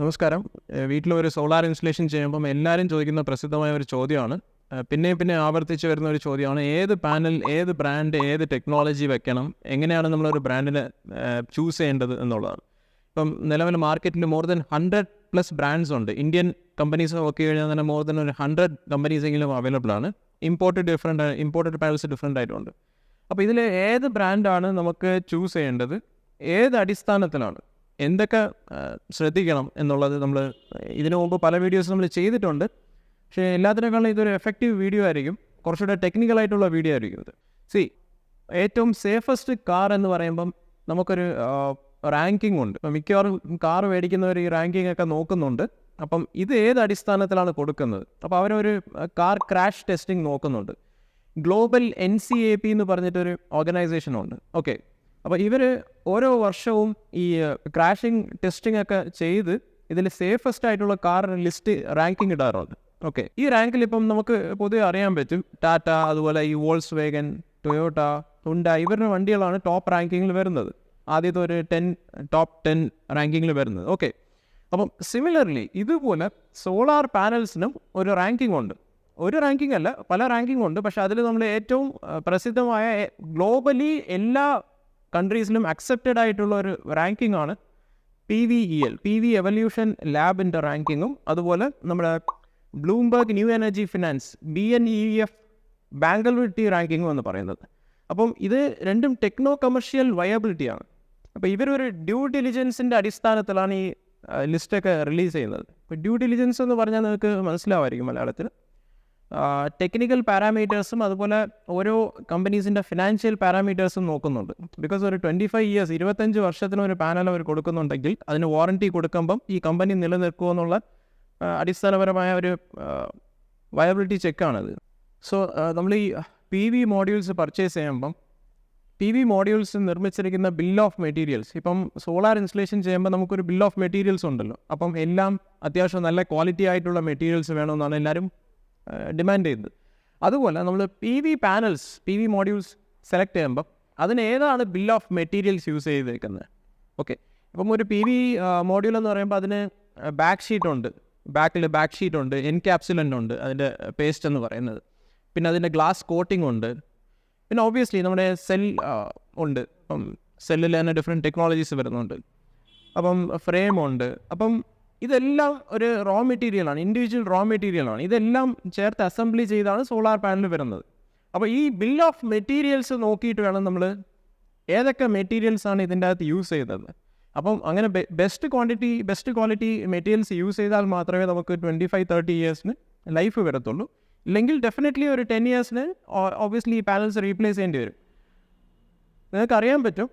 നമസ്കാരം. വീട്ടിലൊരു solar installation ചെയ്യുമ്പം എല്ലാവരും ചോദിക്കുന്ന പ്രസിദ്ധമായ ഒരു ചോദ്യമാണ്. പിന്നെ ആവർത്തിച്ച് വരുന്ന ഒരു ചോദ്യമാണ്, ഏത് പാനൽ, ഏത് ബ്രാൻഡ്, ഏത് ടെക്നോളജി വെക്കണം, എങ്ങനെയാണ് നമ്മളൊരു ബ്രാൻഡിനെ ചൂസ് ചെയ്യേണ്ടത് എന്നുള്ളതാണ്. ഇപ്പം നിലവിൽ മാർക്കറ്റിൽ മോർ ദൻ 100+ ബ്രാൻഡ്സ് ഉണ്ട്. ഇന്ത്യൻ കമ്പനീസ് നോക്കി കഴിഞ്ഞാൽ തന്നെ മോർ ദൻ ഒരു 100 കമ്പനീസെങ്കിലും അവൈലബിൾ ആണ്. ഇമ്പോർട്ടഡ് പാനൽസ് ഡിഫറെൻ്റ് ആയിട്ടുണ്ട്. അപ്പോൾ ഇതിൽ ഏത് ബ്രാൻഡാണ് നമുക്ക് ചൂസ് ചെയ്യേണ്ടത്, ഏത് അടിസ്ഥാനത്തിലാണ്, എന്തൊക്കെ ശ്രദ്ധിക്കണം എന്നുള്ളത് നമ്മൾ ഇതിനു മുമ്പ് പല വീഡിയോസ് നമ്മൾ ചെയ്തിട്ടുണ്ട്. പക്ഷേ എല്ലാത്തിനേക്കാളും ഇതൊരു എഫക്റ്റീവ് വീഡിയോ ആയിരിക്കും, കുറച്ചുകൂടെ ടെക്നിക്കലായിട്ടുള്ള വീഡിയോ ആയിരിക്കും ഇത്. ഏറ്റവും സേഫസ്റ്റ് കാർ എന്ന് പറയുമ്പം നമുക്കൊരു റാങ്കിങ് ഉണ്ട്. ഇപ്പം മിക്കവാറും കാർ മേടിക്കുന്നവർ ഈ റാങ്കിങ് ഒക്കെ നോക്കുന്നുണ്ട്. അപ്പം ഇത് ഏത് അടിസ്ഥാനത്തിലാണ് കൊടുക്കുന്നത്? അപ്പോൾ അവരൊരു കാർ ക്രാഷ് ടെസ്റ്റിംഗ് നോക്കുന്നുണ്ട്. ഗ്ലോബൽ NCAP എന്ന് പറഞ്ഞിട്ടൊരു ഓർഗനൈസേഷനുണ്ട്. ഓക്കെ, അപ്പോൾ ഇവർ ഓരോ വർഷവും ഈ ക്രാഷിംഗ് ടെസ്റ്റിംഗ് ഒക്കെ ചെയ്ത് ഇതിൽ സേഫസ്റ്റ് ആയിട്ടുള്ള കാർ ലിസ്റ്റ് റാങ്കിങ് ഇടാറുണ്ട്. ഓക്കെ, ഈ റാങ്കിൽ ഇപ്പം നമുക്ക് പൊതുവെ അറിയാൻ പറ്റും, ടാറ്റ, അതുപോലെ ഈ വോൾസ് വേഗൻ, ടൊയോട്ട, ഹുണ്ട, ഇവരുടെ വണ്ടികളാണ് ടോപ്പ് റാങ്കിങ്ങിൽ വരുന്നത്. ആദ്യത്തെ ഒരു ടോപ്പ് 10 റാങ്കിങ്ങിൽ വരുന്നത്. ഓക്കെ, അപ്പം സിമിലർലി ഇതുപോലെ സോളാർ പാനൽസിനും ഒരു റാങ്കിങ് ഉണ്ട്. ഒരു റാങ്കിങ് അല്ല, പല റാങ്കിങ് ഉണ്ട്. പക്ഷേ അതിൽ നമ്മൾ ഏറ്റവും പ്രസിദ്ധമായ ഗ്ലോബലി എല്ലാ കൺട്രീസിലും അക്സെപ്റ്റഡ് ആയിട്ടുള്ള ഒരു റാങ്കിങ് ആണ് PV എവല്യൂഷൻ ലാബിൻ്റെ റാങ്കിങ്ങും, അതുപോലെ നമ്മുടെ Bloomberg new energy finance BNEF ബാങ്കബിലിറ്റി റാങ്കിങ്ങും എന്ന് പറയുന്നത്. അപ്പം ഇത് രണ്ടും ടെക്നോ കമേഴ്ഷ്യൽ വയബിലിറ്റിയാണ്. അപ്പോൾ ഇവരൊരു ഡ്യൂ ഡിലിജൻസിൻ്റെ അടിസ്ഥാനത്തിലാണ് ഈ ലിസ്റ്റൊക്കെ റിലീസ് ചെയ്യുന്നത്. ഇപ്പോൾ ഡ്യൂ ഡിലിജൻസ് എന്ന് പറഞ്ഞാൽ നിങ്ങൾക്ക് മനസ്സിലാവുമായിരിക്കും മലയാളത്തിൽ. ടെക്നിക്കൽ പാരാമീറ്റേഴ്സും അതുപോലെ ഓരോ കമ്പനീസിൻ്റെ ഫിനാൻഷ്യൽ പാരാമീറ്റേഴ്സും നോക്കുന്നുണ്ട്. ബിക്കോസ് ഒരു 25 ഇയേഴ്സ് 25 വർഷത്തിന് ഒരു പാനൽ അവർ കൊടുക്കുന്നുണ്ടെങ്കിൽ അതിന് വാറൻറ്റി കൊടുക്കുമ്പം ഈ കമ്പനി നിലനിൽക്കുമോ എന്നുള്ള അടിസ്ഥാനപരമായ ഒരു വയബിലിറ്റി ചെക്കാണത്. സോ നമ്മൾ ഈ PV മോഡ്യൂൾസ് പർച്ചേസ് ചെയ്യുമ്പം PV മോഡ്യൂൾസ് നിർമ്മിച്ചിരിക്കുന്ന ബിൽ ഓഫ് മെറ്റീരിയൽസ്, ഇപ്പം സോളാർ ഇൻസ്റ്റലേഷൻ ചെയ്യുമ്പോൾ നമുക്കൊരു ബിൽ ഓഫ് മെറ്റീരിയൽസ് ഉണ്ടല്ലോ. അപ്പം എല്ലാം അത്യാവശ്യം നല്ല ക്വാളിറ്റി ആയിട്ടുള്ള മെറ്റീരിയൽസ് വേണമെന്നാണ് എല്ലാവരും ഡിമാൻഡ് ചെയ്യുന്നത്. അതുപോലെ നമ്മൾ PV മോഡ്യൂൾസ് സെലക്ട് ചെയ്യുമ്പോൾ അതിന് ഏതാണ് ബിൽ ഓഫ് മെറ്റീരിയൽസ് യൂസ് ചെയ്തേക്കുന്നത്. ഓക്കെ, ഇപ്പം ഒരു PV മോഡ്യൂൾ എന്ന് പറയുമ്പോൾ അതിന് ബാക്ക് ഷീറ്റ് ഉണ്ട്, എൻക്യാപ്സുലൻ്റ് ഉണ്ട്, അതിൻ്റെ പേസ്റ്റ് എന്ന് പറയുന്നത്. പിന്നെ അതിൻ്റെ ഗ്ലാസ് കോട്ടിംഗ് ഉണ്ട്. പിന്നെ ഓബ്വിയസ്ലി നമ്മുടെ സെൽ ഉണ്ട്. അപ്പം സെല്ലിൽ തന്നെ ഡിഫറെൻറ്റ് ടെക്നോളജീസ് വരുന്നുണ്ട്. അപ്പം ഫ്രെയിമുണ്ട്. അപ്പം ഇതെല്ലാം ഒരു റോ മെറ്റീരിയലാണ്, ഇൻഡിവിജ്വൽ റോ മെറ്റീരിയലാണ്. ഇതെല്ലാം ചേർത്ത് അസംബ്ലി ചെയ്താണ് സോളാർ പാനൽ വരുന്നത്. അപ്പോൾ ഈ ബിൽ ഓഫ് മെറ്റീരിയൽസ് നോക്കിയിട്ട് വേണം നമ്മൾ ഏതൊക്കെ മെറ്റീരിയൽസാണ് ഇതിൻ്റെ അകത്ത് യൂസ് ചെയ്യുന്നത്. അപ്പം അങ്ങനെ ബെസ്റ്റ് ക്വാളിറ്റി മെറ്റീരിയൽസ് യൂസ് ചെയ്താൽ മാത്രമേ നമുക്ക് 25-30 ഇയേഴ്സിന് ലൈഫ് വരത്തുള്ളൂ. ഇല്ലെങ്കിൽ ഡെഫിനറ്റ്ലി ഒരു 10 ഇയേഴ്സിന് ഓബ്വിയസ്ലി ഈ പാനൽസ് റീപ്ലേസ് ചെയ്യേണ്ടി വരും. നിങ്ങൾക്കറിയാൻ പറ്റും,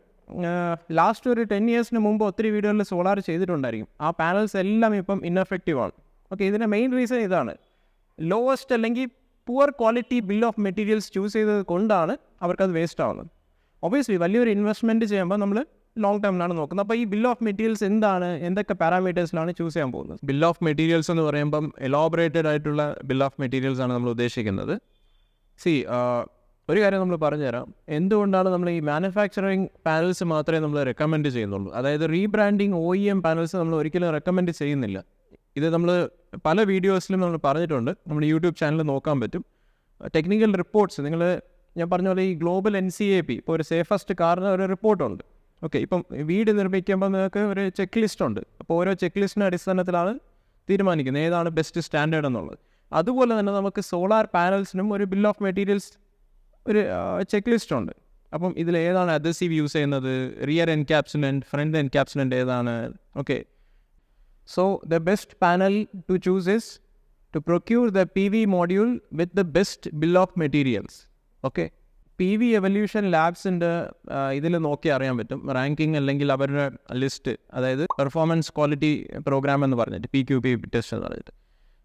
ലാസ്റ്റ് ഒരു 10 ഇയേഴ്സിന് മുമ്പ് ഒത്തിരി വീടുകളിൽ സോളാർ ചെയ്തിട്ടുണ്ടായിരിക്കും. ആ പാനൽസ് എല്ലാം ഇപ്പം ഇൻഎഫക്റ്റീവ് ആണ്. ഓക്കെ, ഇതിൻ്റെ മെയിൻ റീസൺ ഇതാണ്. ലോവസ്റ്റ് അല്ലെങ്കിൽ poor quality bill of materials choose ചെയ്തത് കൊണ്ടാണ് അവർക്കത് വേസ്റ്റ് ആവുന്നത്. ഒബ്വിയസ്ലി വലിയൊരു ഇൻവെസ്റ്റ്മെൻറ്റ് ചെയ്യുമ്പോൾ നമ്മൾ ലോങ് ടൈമിലാണ് നോക്കുന്നത്. അപ്പോൾ ഈ ബിൽ ഓഫ് മെറ്റീരിയൽസ് എന്തൊക്കെ പാരാമീറ്റേഴ്സിലാണ് ചൂസ് ചെയ്യാൻ പോകുന്നത്? ബിൽ ഓഫ് മെറ്റീരിയൽസ് എന്ന് പറയുമ്പം എലോബറേറ്റഡ് ആയിട്ടുള്ള ബിൽ ഓഫ് മെറ്റീരിയൽസ് ആണ് നമ്മൾ ഉദ്ദേശിക്കുന്നത്. ഒരു കാര്യം നമ്മൾ പറഞ്ഞുതരാം, എന്തുകൊണ്ടാണ് നമ്മൾ ഈ മാനുഫാക്ചറിങ് പാനൽസ് മാത്രമേ നമ്മൾ റെക്കമെൻഡ് ചെയ്യുന്നുള്ളൂ. അതായത് റീബ്രാൻഡിങ് OEM പാനൽസ് നമ്മൾ ഒരിക്കലും റെക്കമെൻഡ് ചെയ്യുന്നില്ല. ഇത് നമ്മൾ പല വീഡിയോസിലും നമ്മൾ പറഞ്ഞിട്ടുണ്ട്. നമ്മുടെ യൂട്യൂബ് ചാനൽ നോക്കാൻ പറ്റും. ടെക്നിക്കൽ റിപ്പോർട്ട്സ് ഞാൻ പറഞ്ഞ പോലെ ഈ ഗ്ലോബൽ NCAP ഇപ്പോൾ ഒരു സേഫസ്റ്റ് കാറിന് ഒരു റിപ്പോർട്ടുണ്ട്. ഓക്കെ, ഇപ്പം വീട് നിർമ്മിക്കുമ്പോൾ നിങ്ങൾക്ക് ഒരു ചെക്ക് ലിസ്റ്റ് ഉണ്ട്. അപ്പോൾ ഓരോ ചെക്ക് ലിസ്റ്റിൻ്റെ അടിസ്ഥാനത്തിലാണ് തീരുമാനിക്കുന്നത് ഏതാണ് ബെസ്റ്റ് സ്റ്റാൻഡേർഡ് എന്നുള്ളത്. അതുപോലെ തന്നെ നമുക്ക് സോളാർ പാനൽസിനും ഒരു ബിൽ ഓഫ് മെറ്റീരിയൽസ് ഒരു ചെക്ക് ലിസ്റ്റ് ഉണ്ട്. അപ്പം ഇതിൽ ഏതാണ് അഡ്ഹസീവ് യൂസ് ചെയ്യുന്നത്, റിയർ എൻക്യാപ്സുലൻ്റ്, ഫ്രണ്ട് എൻക്യാപ്സുലൻ്റ് ഏതാണ്. Okay, so the best panel to choose is to procure the PV module with the best bill of materials. Okay, PV evaluation ലാബ്സിൻ്റെ ഇതിൽ നോക്കി അറിയാൻ പറ്റും റാങ്കിങ്, അല്ലെങ്കിൽ അവരുടെ ലിസ്റ്റ്, അതായത് പെർഫോമൻസ് ക്വാളിറ്റി പ്രോഗ്രാം എന്ന് പറഞ്ഞിട്ട് PQP ടെസ്റ്റ് എന്ന് പറഞ്ഞിട്ട്.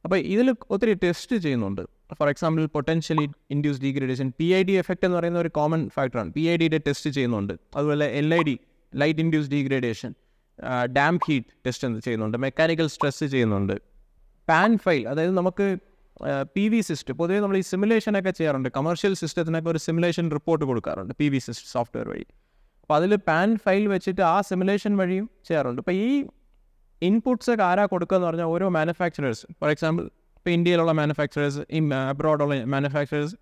അപ്പോൾ ഇതിൽ ഒത്തിരി ടെസ്റ്റ് ചെയ്യുന്നുണ്ട്. For example potentially induce degradation, PID effect എന്ന് പറയുന്ന ഒരു കോമൺ ഫാക്ടറാണ്. PIDയുടെ ടെസ്റ്റ് ചെയ്യുന്നുണ്ട്. അതുപോലെ LID, light induce degradation, damp heat test ചെയ്യുന്നുണ്ട്, മെക്കാനിക്കൽ സ്ട്രെസ് ചെയ്യുന്നുണ്ട്. പാൻ ഫയൽ, അതായത് നമുക്ക് PV സിസ്റ്റം പൊതുവേ നമ്മൾ ഈ സിമുലേഷനൊക്കെ ചെയ്യാറുണ്ട്. കമേഴ്ഷ്യൽ സിസ്റ്റത്തിനൊക്കെ ഒരു സിമുലേഷൻ റിപ്പോർട്ട് കൊടുക്കാറുണ്ട് PV സിസ്റ്റം സോഫ്റ്റ്വെയർ വഴി. അപ്പോൾ അതിൽ പാൻ ഫയൽ വെച്ചിട്ട് ആ സിമുലേഷൻ വഴിയും ചെയ്യാറുണ്ട്. അപ്പോൾ ഈ ഇൻപുട്സ് ഒക്കെ ആരാ കൊടുക്കുക എന്ന് പറഞ്ഞാൽ ഓരോ മാനുഫാക്ചറേഴ്സ്, ഫോർ എക്സാമ്പിൾ ഇപ്പോൾ ഇന്ത്യയിലുള്ള മാനുഫാക്ചറേഴ്സ്, അബ്രോഡുള്ള മാനുഫാക്ചറേഴ്സ്,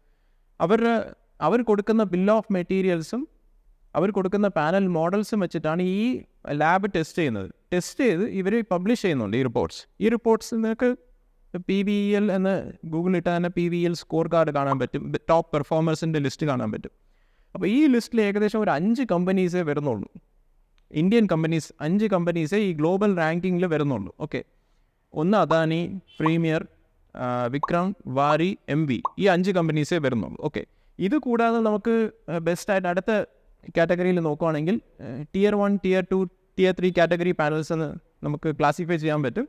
അവർ കൊടുക്കുന്ന ബിൽ ഓഫ് മെറ്റീരിയൽസും അവർ കൊടുക്കുന്ന പാനൽ മോഡൽസും വെച്ചിട്ടാണ് ഈ ലാബ് ടെസ്റ്റ് ചെയ്യുന്നത്. ടെസ്റ്റ് ചെയ്ത് ഇവർ പബ്ലിഷ് ചെയ്യുന്നുണ്ട് ഈ റിപ്പോർട്ട്സ് നിങ്ങൾക്ക് PVEL എന്ന് ഗൂഗിളിൽ ഇട്ടാൽ തന്നെ PVEL സ്കോർ കാർഡ് കാണാൻ പറ്റും, ടോപ്പ് പെർഫോമേഴ്സിൻ്റെ ലിസ്റ്റ് കാണാൻ പറ്റും. അപ്പോൾ ഈ ലിസ്റ്റിൽ ഏകദേശം ഒരു 5 കമ്പനീസേ വരുന്നുള്ളൂ, ഇന്ത്യൻ കമ്പനീസ് 5 കമ്പനീസേ ഈ ഗ്ലോബൽ റാങ്കിങ്ങിൽ വരുന്നുള്ളൂ. ഓക്കെ, ഒന്ന് അദാനി, പ്രീമിയർ, വിക്രം, വാരി, MV, ഈ 5 കമ്പനീസേ വരുന്നുള്ളൂ. ഓക്കെ, ഇത് കൂടാതെ നമുക്ക് ബെസ്റ്റായിട്ട് അടുത്ത കാറ്റഗറിയിൽ നോക്കുകയാണെങ്കിൽ Tier 1, Tier 2, Tier 3 category panels എന്ന് നമുക്ക് ക്ലാസിഫൈ ചെയ്യാൻ പറ്റും.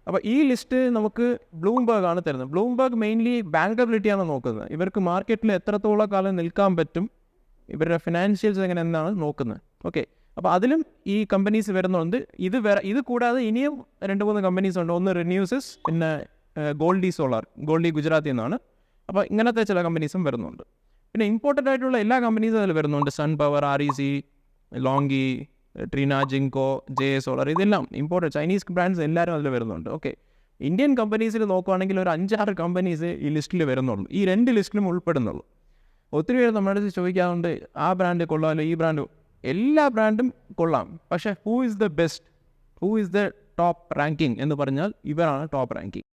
അപ്പോൾ ഈ ലിസ്റ്റ് നമുക്ക് ബ്ലൂംബർഗ് ആണ് തരുന്നത്. ബ്ലൂംബർഗ് മെയിൻലി ബാങ്കബിലിറ്റിയാണ് നോക്കുന്നത്, ഇവർക്ക് മാർക്കറ്റിൽ എത്രത്തോളം കാലം നിൽക്കാൻ പറ്റും, ഇവരുടെ ഫിനാൻഷ്യൽസ് എങ്ങനെ എന്നാണ് നോക്കുന്നത്. ഓക്കെ, അപ്പോൾ അതിലും ഈ കമ്പനീസ് വരുന്നുണ്ട്. ഇത് കൂടാതെ ഇനിയും 2-3 കമ്പനീസ് ഉണ്ട്. ഒന്ന് റിന്യൂസസ്, പിന്നെ ഗോൾഡി സോളാർ, ഗോൾഡി ഗുജറാത്തിൽ നിന്നാണ്. അപ്പോൾ ഇങ്ങനത്തെ ചില കമ്പനീസും വരുന്നുണ്ട്. പിന്നെ ഇമ്പോർട്ടൻ്റ് ആയിട്ടുള്ള എല്ലാ കമ്പനീസും അതിൽ വരുന്നുണ്ട്. Sun Power, REC, Longi, Trina, Jinko, JA solar, ഇതെല്ലാം ഇമ്പോർട്ടൻ്റ് ചൈനീസ് ബ്രാൻഡ്സ് എല്ലാവരും അതിൽ വരുന്നുണ്ട്. ഓക്കെ, ഇന്ത്യൻ കമ്പനീസിൽ നോക്കുകയാണെങ്കിൽ ഒരു 5-6 കമ്പനീസ് ഈ ലിസ്റ്റിൽ വരുന്നുള്ളൂ, ഈ 2 ലിസ്റ്റിലും ഉൾപ്പെടുന്നുള്ളൂ. ഒത്തിരി പേര് നമ്മുടെ അടുത്ത് ചോദിക്കാറുണ്ട്, ആ ബ്രാൻഡ് കൊള്ളാമല്ലോ, ഈ ബ്രാൻഡ്. എല്ലാ ബ്രാൻഡും കൊള്ളാം, പക്ഷേ who is the best, who is the top ranking എന്ന് പറഞ്ഞാൽ ഇവരാണ് ടോപ്പ് റാങ്കിങ്.